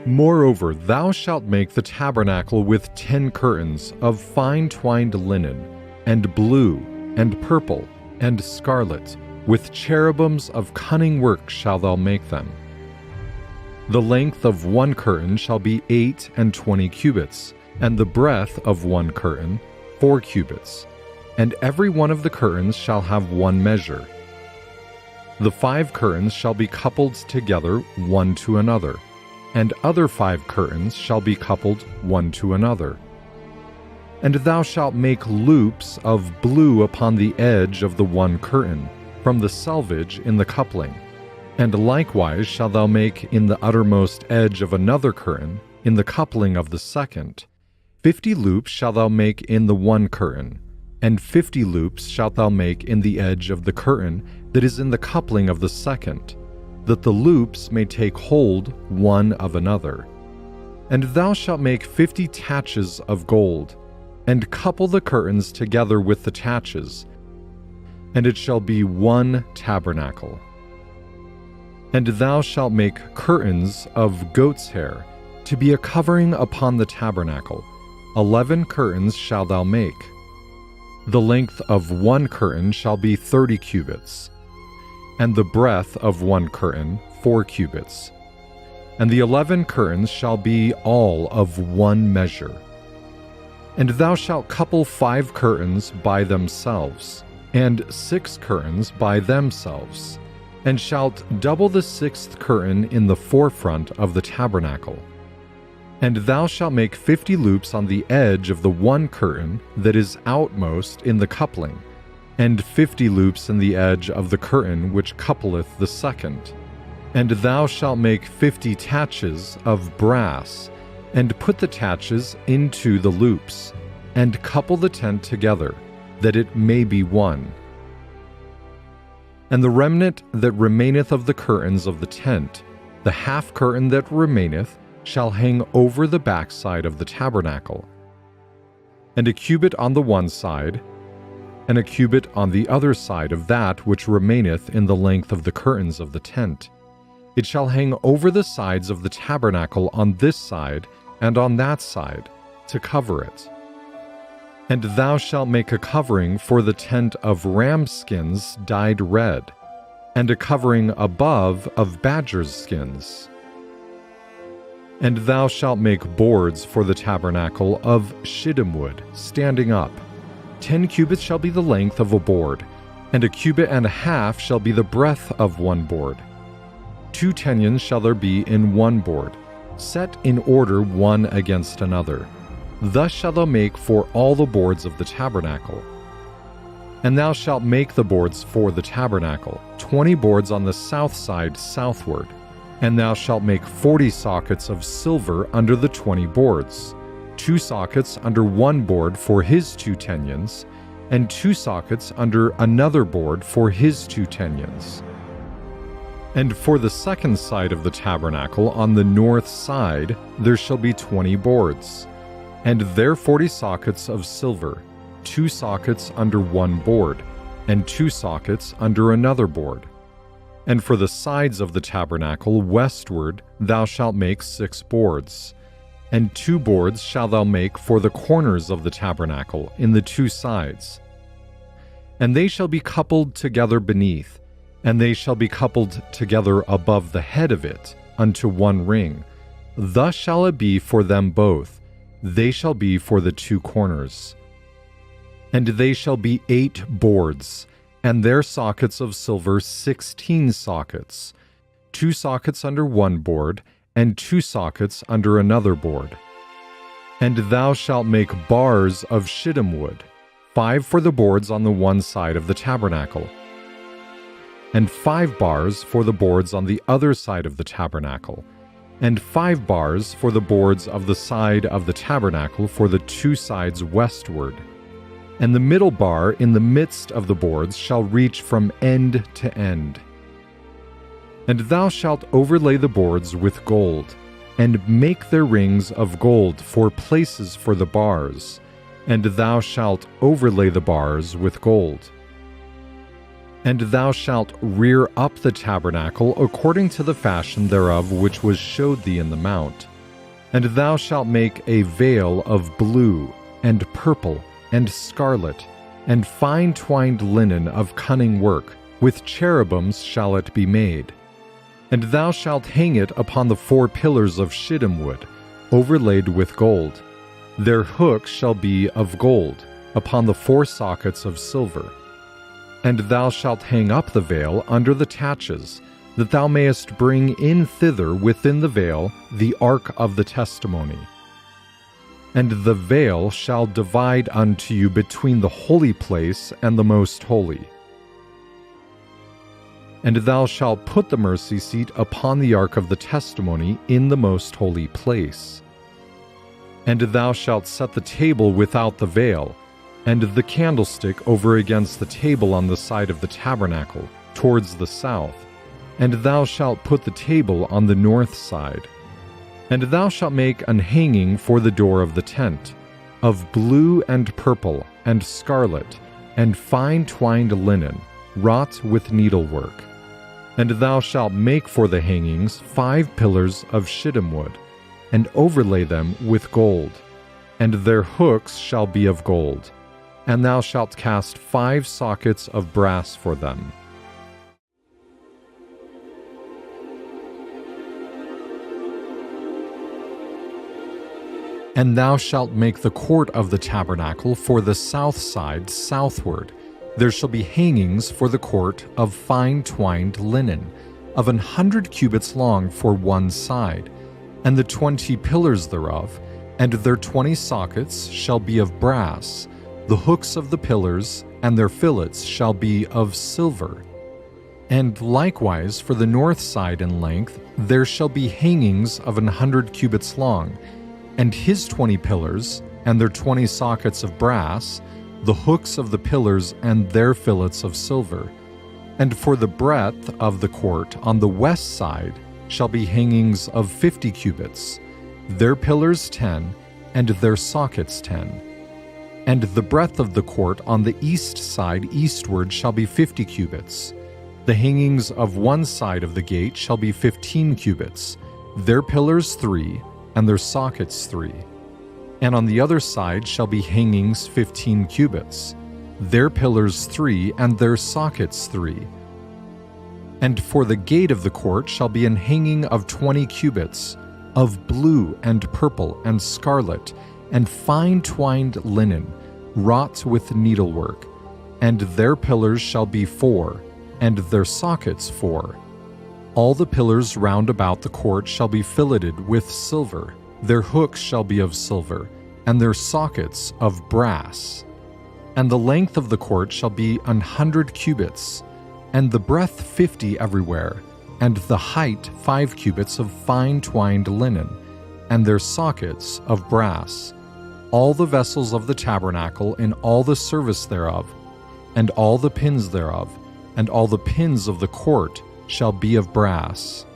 Moreover, thou shalt make the tabernacle with 10 curtains of fine twined linen, and blue, and purple, and scarlet, with cherubims of cunning work shalt thou make them. The length of one curtain shall be 8 and 20 cubits, and the breadth of one curtain 4 cubits, and every one of the curtains shall have one measure. The 5 curtains shall be coupled together one to another, and other 5 curtains shall be coupled one to another. And thou shalt make loops of blue upon the edge of the one curtain, from the selvage in the coupling. And likewise shalt thou make in the uttermost edge of another curtain, in the coupling of the second. 50 loops shalt thou make in the one curtain, and 50 loops shalt thou make in the edge of the curtain that is in the coupling of the second, that the loops may take hold one of another. And thou shalt make 50 taches of gold, and couple the curtains together with the taches, and it shall be one tabernacle. And thou shalt make curtains of goat's hair, to be a covering upon the tabernacle. 11 curtains shalt thou make. The length of one curtain shall be 30 cubits, and the breadth of one curtain 4 cubits. And the 11 curtains shall be all of one measure. And thou shalt couple 5 curtains by themselves, and 6 curtains by themselves, and shalt double the 6th curtain in the forefront of the tabernacle. And thou shalt make 50 loops on the edge of the one curtain that is outmost in the coupling, and 50 loops in the edge of the curtain which coupleth the second. And thou shalt make 50 taches of brass, and put the taches into the loops, and couple the tent together, that it may be one. And the remnant that remaineth of the curtains of the tent, the half curtain that remaineth, shall hang over the backside of the tabernacle, and a cubit on the one side, and a cubit on the other side of that which remaineth in the length of the curtains of the tent. It shall hang over the sides of the tabernacle on this side and on that side, to cover it. And thou shalt make a covering for the tent of ram skins dyed red, and a covering above of badgers' skins. And thou shalt make boards for the tabernacle of shittim wood, standing up. 10 cubits shall be the length of a board, and a cubit and a half shall be the breadth of one board. 2 tenons shall there be in one board, set in order one against another. Thus shalt thou make for all the boards of the tabernacle. And thou shalt make the boards for the tabernacle, 20 boards on the south side southward. And thou shalt make 40 sockets of silver under the 20 boards, 2 sockets under one board for his 2 tenons, and 2 sockets under another board for his 2 tenons. And for the second side of the tabernacle on the north side there shall be 20 boards, and there 40 sockets of silver, 2 sockets under one board, and 2 sockets under another board. And for the sides of the tabernacle westward thou shalt make 6 boards, and 2 boards shalt thou make for the corners of the tabernacle in the 2 sides. And they shall be coupled together beneath, and they shall be coupled together above the head of it unto one ring. Thus shall it be for them both, they shall be for the 2 corners. And they shall be 8 boards, and their sockets of silver 16 sockets, 2 sockets under one board, and 2 sockets under another board. And thou shalt make bars of shittim wood, 5 for the boards on the one side of the tabernacle, and 5 bars for the boards on the other side of the tabernacle, and 5 bars for the boards of the side of the tabernacle for the 2 sides westward. And the middle bar in the midst of the boards shall reach from end to end. And thou shalt overlay the boards with gold, and make their rings of gold for places for the bars, and thou shalt overlay the bars with gold. And thou shalt rear up the tabernacle according to the fashion thereof which was showed thee in the mount. And thou shalt make a veil of blue, and purple, and scarlet, and fine twined linen of cunning work, with cherubims shall it be made. And thou shalt hang it upon the 4 pillars of shittim wood, overlaid with gold. Their hooks shall be of gold, upon the 4 sockets of silver. And thou shalt hang up the veil under the taches, that thou mayest bring in thither within the veil the ark of the testimony. And the veil shall divide unto you between the holy place and the most holy. And thou shalt put the mercy seat upon the ark of the testimony in the most holy place. And thou shalt set the table without the veil, and the candlestick over against the table on the side of the tabernacle, towards the south. And thou shalt put the table on the north side. And thou shalt make an hanging for the door of the tent, of blue and purple and scarlet, and fine twined linen, wrought with needlework. And thou shalt make for the hangings 5 pillars of shittim wood, and overlay them with gold, and their hooks shall be of gold. And thou shalt cast 5 sockets of brass for them. And thou shalt make the court of the tabernacle for the south side southward. There shall be hangings for the court of fine twined linen, of 100 cubits long for one side, and the 20 pillars thereof, and their 20 sockets shall be of brass. The hooks of the pillars and their fillets shall be of silver. And likewise for the north side in length there shall be hangings of 100 cubits long, and his 20 pillars, and their 20 sockets of brass, the hooks of the pillars and their fillets of silver. And for the breadth of the court on the west side shall be hangings of 50 cubits, their pillars 10, and their sockets 10. And the breadth of the court on the east side eastward shall be 50 cubits. The hangings of one side of the gate shall be 15 cubits, their pillars 3, and their sockets 3. And on the other side shall be hangings 15 cubits, their pillars 3, and their sockets 3. And for the gate of the court shall be an hanging of 20 cubits, of blue and purple and scarlet, and fine twined linen, wrought with needlework. And their pillars shall be 4, and their sockets 4. All the pillars round about the court shall be filleted with silver, their hooks shall be of silver, and their sockets of brass. And the length of the court shall be 100 cubits, and the breadth 50 everywhere, and the height 5 cubits of fine twined linen, and their sockets of brass. All the vessels of the tabernacle in all the service thereof, and all the pins thereof, and all the pins of the court shall be of brass.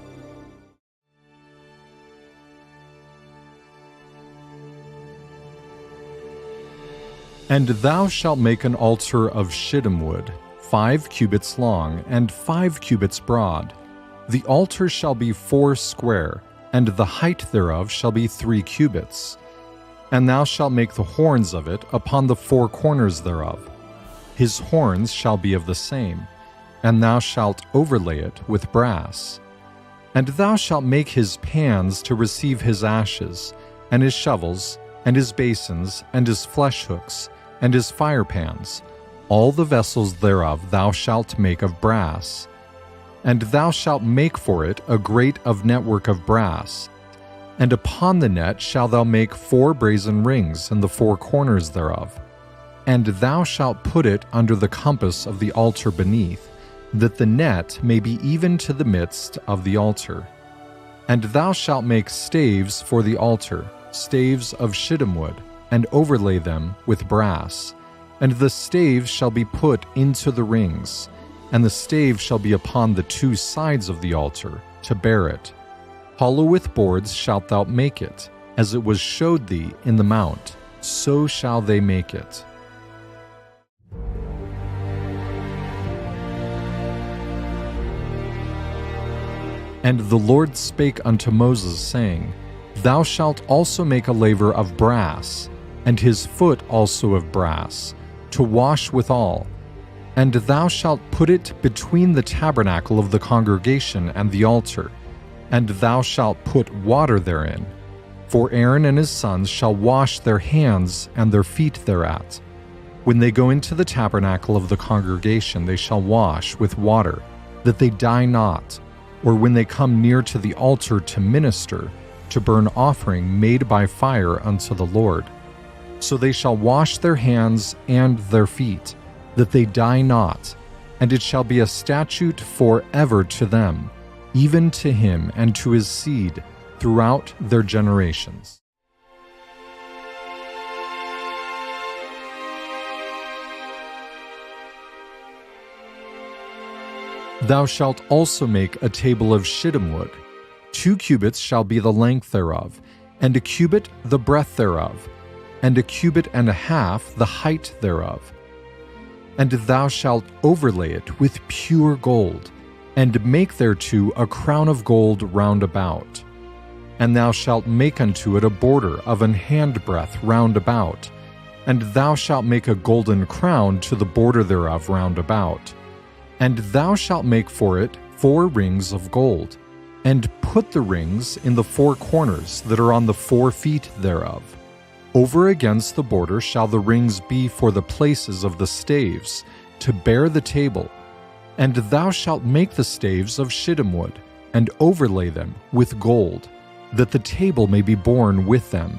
And thou shalt make an altar of shittim wood, 5 cubits long, and 5 cubits broad. The altar shall be 4 square, and the height thereof shall be 3 cubits. And thou shalt make the horns of it upon the 4 corners thereof. His horns shall be of the same, and thou shalt overlay it with brass. And thou shalt make his pans to receive his ashes, and his shovels, and his basins, and his flesh hooks, and his fire pans. All the vessels thereof thou shalt make of brass. And thou shalt make for it a grate of network of brass. And upon the net shalt thou make 4 brazen rings in the 4 corners thereof. And thou shalt put it under the compass of the altar beneath, that the net may be even to the midst of the altar. And thou shalt make staves for the altar, staves of shittim wood, and overlay them with brass. And the staves shall be put into the rings, and the stave shall be upon the 2 sides of the altar, to bear it. Hollow with boards shalt thou make it, as it was showed thee in the mount, so shall they make it. And the Lord spake unto Moses, saying, Thou shalt also make a laver of brass, and his foot also of brass, to wash withal. And thou shalt put it between the tabernacle of the congregation and the altar, and thou shalt put water therein. For Aaron and his sons shall wash their hands and their feet thereat. When they go into the tabernacle of the congregation, they shall wash with water, that they die not, or when they come near to the altar to minister, to burn offering made by fire unto the Lord. So they shall wash their hands and their feet, that they die not, and it shall be a statute forever to them, even to him and to his seed, throughout their generations. Thou shalt also make a table of shittim wood. 2 cubits shall be the length thereof, and a cubit the breadth thereof, and a cubit and a half the height thereof. And thou shalt overlay it with pure gold, and make thereto a crown of gold round about. And thou shalt make unto it a border of an handbreadth round about, and thou shalt make a golden crown to the border thereof round about. And thou shalt make for it 4 rings of gold, and put the rings in the 4 corners that are on the 4 feet thereof. Over against the border shall the rings be for the places of the staves, to bear the table. And thou shalt make the staves of shittim wood, and overlay them with gold, that the table may be borne with them.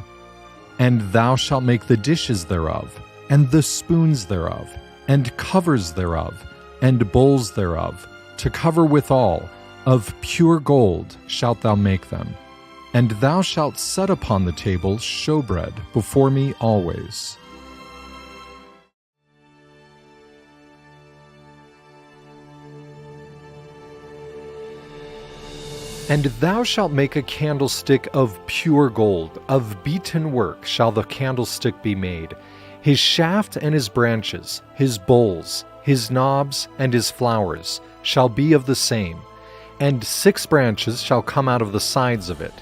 And thou shalt make the dishes thereof, and the spoons thereof, and covers thereof, and bowls thereof, to cover withal, of pure gold shalt thou make them. And thou shalt set upon the table showbread before me always. And thou shalt make a candlestick of pure gold, of beaten work shall the candlestick be made. His shaft and his branches, his bowls, his knobs, and his flowers shall be of the same. And 6 branches shall come out of the sides of it,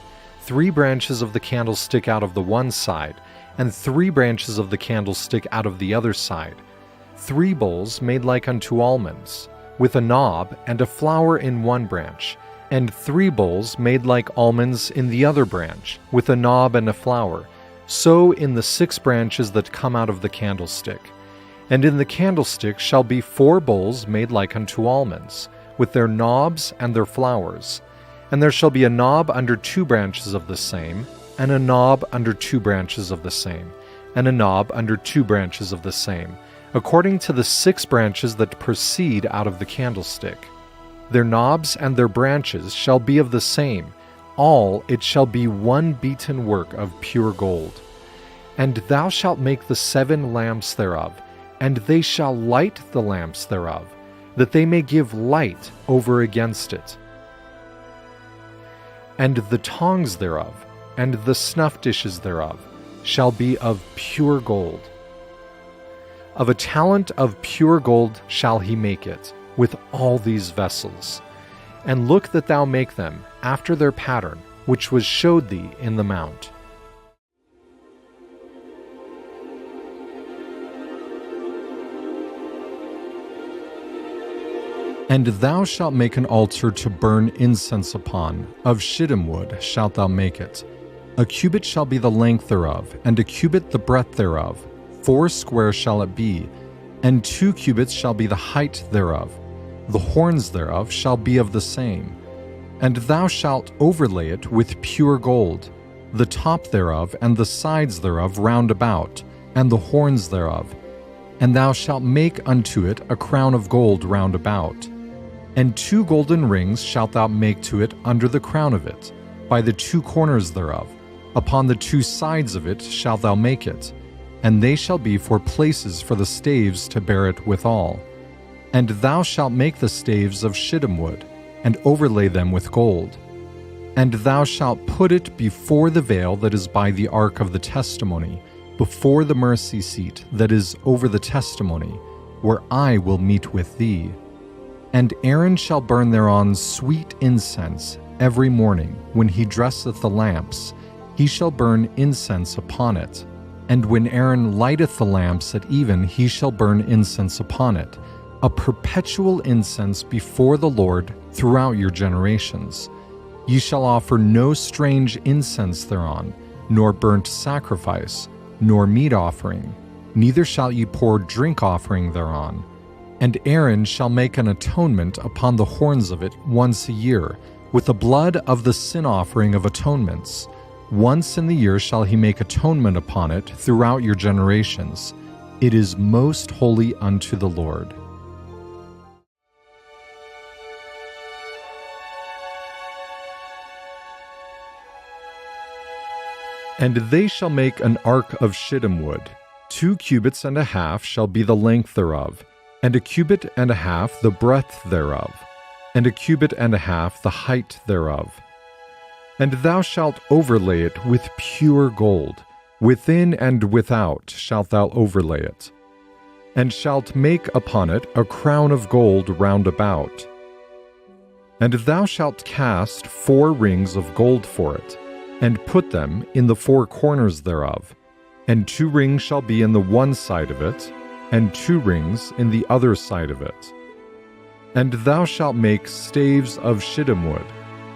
3 branches of the candlestick out of the one side, and 3 branches of the candlestick out of the other side. 3 bowls made like unto almonds, with a knob and a flower in one branch, and 3 bowls made like almonds in the other branch, with a knob and a flower, so in the 6 branches that come out of the candlestick. And in the candlestick shall be 4 bowls made like unto almonds, with their knobs and their flowers. And there shall be a knob under 2 branches of the same, and a knob under 2 branches of the same, and a knob under 2 branches of the same, according to the 6 branches that proceed out of the candlestick. Their knobs and their branches shall be of the same, all it shall be one beaten work of pure gold. And thou shalt make the 7 lamps thereof, and they shall light the lamps thereof, that they may give light over against it. And the tongs thereof, and the snuff dishes thereof, shall be of pure gold. Of a talent of pure gold shall he make it, with all these vessels. And look that thou make them after their pattern, which was showed thee in the mount. And thou shalt make an altar to burn incense upon, of shittim wood shalt thou make it. A cubit shall be the length thereof, and a cubit the breadth thereof. 4 square shall it be, and 2 cubits shall be the height thereof. The horns thereof shall be of the same. And thou shalt overlay it with pure gold, the top thereof and the sides thereof round about, and the horns thereof. And thou shalt make unto it a crown of gold round about. And 2 golden rings shalt thou make to it under the crown of it, by the 2 corners thereof. Upon the 2 sides of it shalt thou make it, and they shall be for places for the staves to bear it withal. And thou shalt make the staves of shittim wood, and overlay them with gold. And thou shalt put it before the veil that is by the ark of the testimony, before the mercy seat that is over the testimony, where I will meet with thee. And Aaron shall burn thereon sweet incense every morning when he dresseth the lamps, he shall burn incense upon it. And when Aaron lighteth the lamps at even, he shall burn incense upon it, a perpetual incense before the Lord throughout your generations. Ye shall offer no strange incense thereon, nor burnt sacrifice, nor meat offering, neither shall ye pour drink offering thereon. And Aaron shall make an atonement upon the horns of it once a year, with the blood of the sin offering of atonements. Once in the year shall he make atonement upon it throughout your generations. It is most holy unto the Lord. And they shall make an ark of shittim wood. 2 cubits and a half shall be the length thereof, and 1 cubit and a half the breadth thereof, and 1 cubit and a half the height thereof. And thou shalt overlay it with pure gold, within and without shalt thou overlay it, and shalt make upon it a crown of gold round about. And thou shalt cast 4 rings of gold for it, and put them in the 4 corners thereof, and 2 rings shall be in the one side of it, and 2 rings in the other side of it. And thou shalt make staves of shittim wood,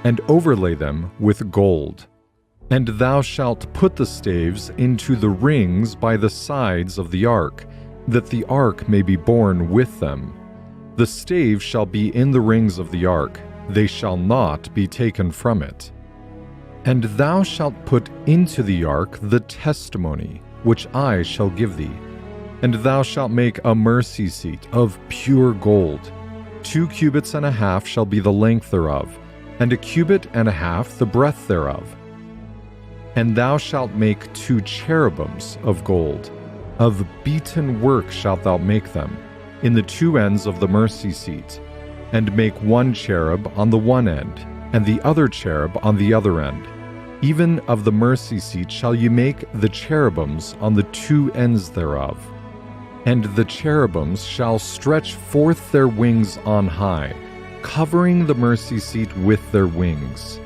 and overlay them with gold. And thou shalt put the staves into the rings by the sides of the ark, that the ark may be borne with them. The staves shall be in the rings of the ark, they shall not be taken from it. And thou shalt put into the ark the testimony, which I shall give thee. And thou shalt make a mercy seat of pure gold. 2 cubits and a half shall be the length thereof, and 1 cubit and a half the breadth thereof. And thou shalt make 2 cherubims of gold. Of beaten work shalt thou make them, in the 2 ends of the mercy seat, and make 1 cherub on the one end, and the other cherub on the other end. Even of the mercy seat shall ye make the cherubims on the 2 ends thereof. And the cherubims shall stretch forth their wings on high, covering the mercy seat with their wings.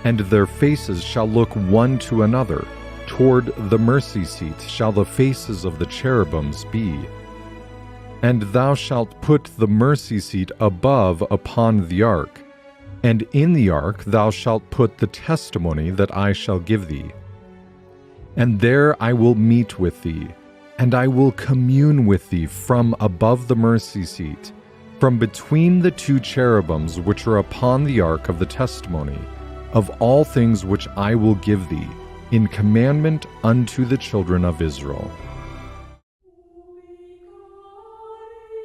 And their faces shall look one to another. Toward the mercy seat shall the faces of the cherubims be. And thou shalt put the mercy seat above upon the ark. And in the ark thou shalt put the testimony that I shall give thee. And there I will meet with thee, and I will commune with thee from above the mercy seat, from between the 2 cherubims which are upon the ark of the testimony, of all things which I will give thee, in commandment unto the children of Israel.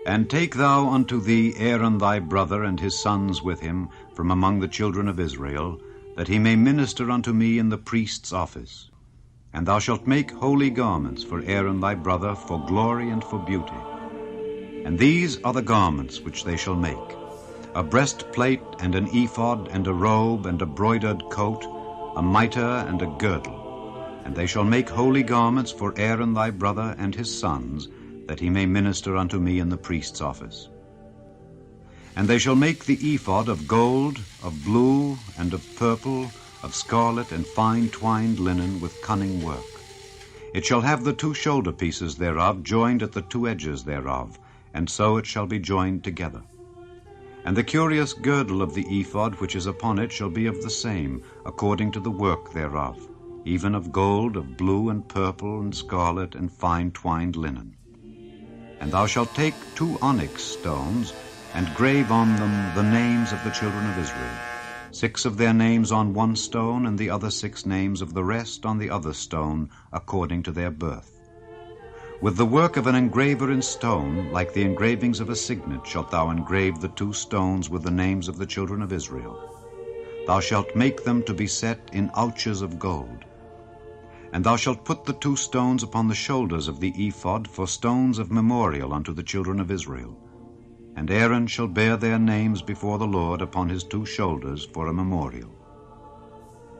And take thou unto thee Aaron thy brother and his sons with him from among the children of Israel, that he may minister unto me in the priest's office. And thou shalt make holy garments for Aaron thy brother for glory and for beauty. And these are the garments which they shall make: a breastplate and an ephod and a robe and a broidered coat, a mitre and a girdle. And they shall make holy garments for Aaron thy brother and his sons, that he may minister unto me in the priest's office. And they shall make the ephod of gold, of blue, and of purple, of scarlet and fine twined linen with cunning work. It shall have the 2 shoulder pieces thereof joined at the 2 edges thereof, and so it shall be joined together. And the curious girdle of the ephod which is upon it shall be of the same, according to the work thereof, even of gold, of blue and purple and scarlet and fine twined linen. And thou shalt take 2 onyx stones, and grave on them the names of the children of Israel, 6 of their names on one stone, and the other 6 names of the rest on the other stone, according to their birth. With the work of an engraver in stone, like the engravings of a signet, shalt thou engrave the 2 stones with the names of the children of Israel. Thou shalt make them to be set in ouches of gold. And thou shalt put the 2 stones upon the shoulders of the ephod for stones of memorial unto the children of Israel. And Aaron shall bear their names before the Lord upon his 2 shoulders for a memorial.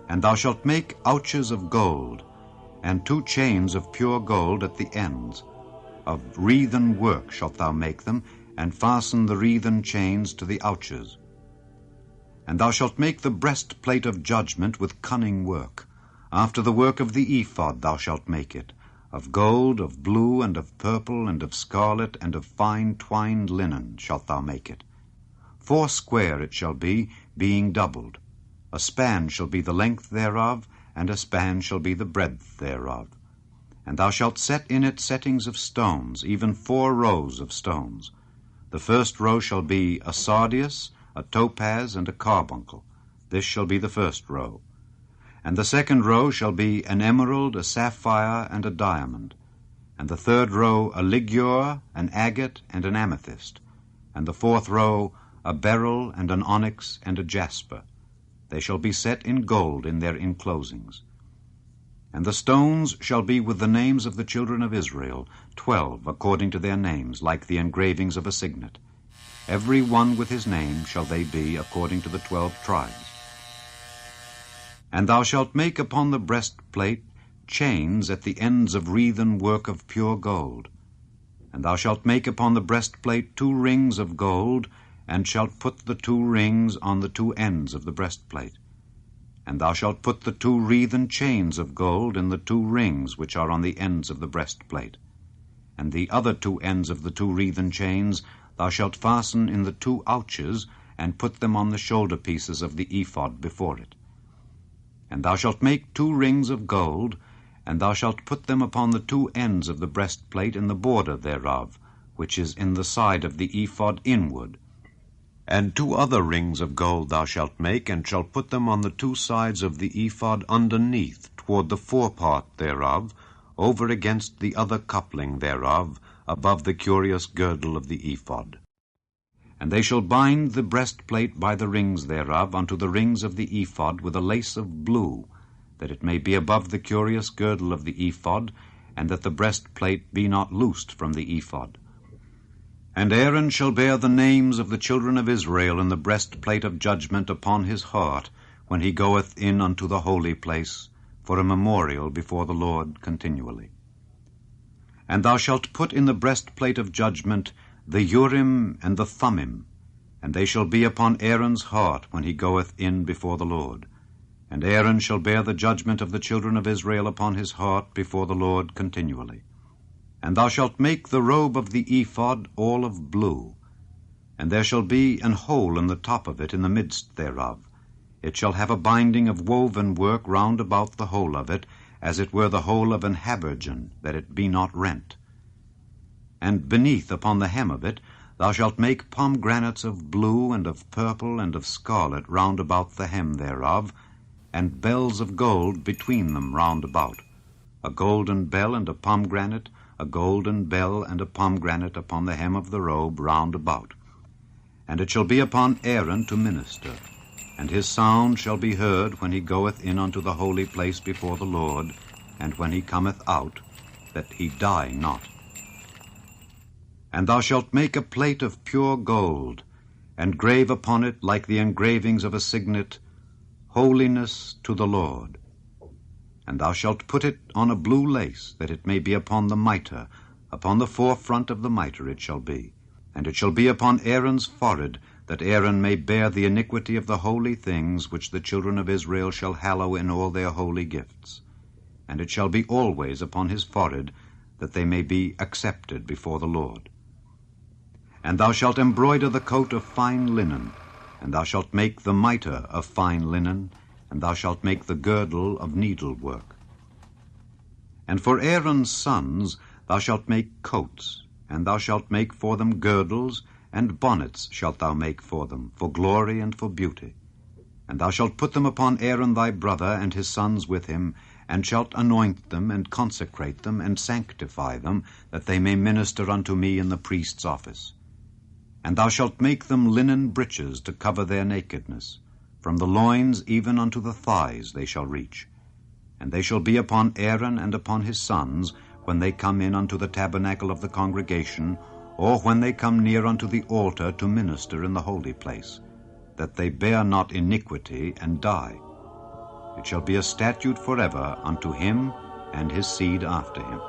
And thou shalt make ouches of gold, and 2 chains of pure gold at the ends. Of wreathen work shalt thou make them, and fasten the wreathen chains to the ouches. And thou shalt make the breastplate of judgment with cunning work, After the work of the ephod thou shalt make it, of gold, of blue, and of purple, and of scarlet, and of fine twined linen shalt thou make it. 4 it shall be, being doubled. A span shall be the length thereof, and a span shall be the breadth thereof. And thou shalt set in it settings of stones, even 4 rows of stones. The first row shall be a sardius, a topaz, and a carbuncle. This shall be the first row. And the second row shall be an emerald, a sapphire, and a diamond. And the third row a ligure, an agate, and an amethyst. And the 4th row a beryl, and an onyx, and a jasper. They shall be set in gold in their enclosings. And the stones shall be with the names of the children of Israel, 12 according to their names, like the engravings of a signet. Every one with his name shall they be according to the 12 tribes. And thou shalt make upon the breastplate chains at the ends of wreathen work of pure gold. And thou shalt make upon the breastplate 2 rings of gold, and shalt put the 2 rings on the 2 ends of the breastplate. And thou shalt put the 2 wreathen chains of gold in the 2 rings which are on the ends of the breastplate. And the other 2 ends of the 2 wreathen chains thou shalt fasten in the 2 ouches, and put them on the shoulder pieces of the ephod before it. And thou shalt make 2 rings of gold, and thou shalt put them upon the 2 ends of the breastplate in the border thereof, which is in the side of the ephod inward. And 2 other rings of gold thou shalt make, and shalt put them on the 2 sides of the ephod underneath, toward the forepart thereof, over against the other coupling thereof, above the curious girdle of the ephod. And they shall bind the breastplate by the rings thereof unto the rings of the ephod with a lace of blue, that it may be above the curious girdle of the ephod, and that the breastplate be not loosed from the ephod. And Aaron shall bear the names of the children of Israel in the breastplate of judgment upon his heart, when he goeth in unto the holy place, for a memorial before the Lord continually. And thou shalt put in the breastplate of judgment the Urim and the Thummim, and they shall be upon Aaron's heart when he goeth in before the Lord. And Aaron shall bear the judgment of the children of Israel upon his heart before the Lord continually. And thou shalt make the robe of the ephod all of blue, and there shall be an hole in the top of it in the midst thereof. It shall have a binding of woven work round about the whole of it, as it were the hole of an habergeon, that it be not rent. And beneath upon the hem of it thou shalt make pomegranates of blue, and of purple, and of scarlet round about the hem thereof, and bells of gold between them round about, a golden bell and a pomegranate, a golden bell and a pomegranate upon the hem of the robe round about. And it shall be upon Aaron to minister, and his sound shall be heard when he goeth in unto the holy place before the Lord, and when he cometh out, that he die not. And thou shalt make a plate of pure gold, and grave upon it, like the engravings of a signet, Holiness to the Lord. And thou shalt put it on a blue lace, that it may be upon the mitre, upon the forefront of the mitre it shall be. And it shall be upon Aaron's forehead, that Aaron may bear the iniquity of the holy things which the children of Israel shall hallow in all their holy gifts. And it shall be always upon his forehead, that they may be accepted before the Lord. And thou shalt embroider the coat of fine linen, and thou shalt make the mitre of fine linen, and thou shalt make the girdle of needlework. And for Aaron's sons thou shalt make coats, and thou shalt make for them girdles, and bonnets shalt thou make for them, for glory and for beauty. And thou shalt put them upon Aaron thy brother and his sons with him, and shalt anoint them, and consecrate them, and sanctify them, that they may minister unto me in the priest's office. And thou shalt make them linen breeches to cover their nakedness. From the loins even unto the thighs they shall reach. And they shall be upon Aaron and upon his sons, when they come in unto the tabernacle of the congregation, or when they come near unto the altar to minister in the holy place, that they bear not iniquity and die. It shall be a statute forever unto him and his seed after him.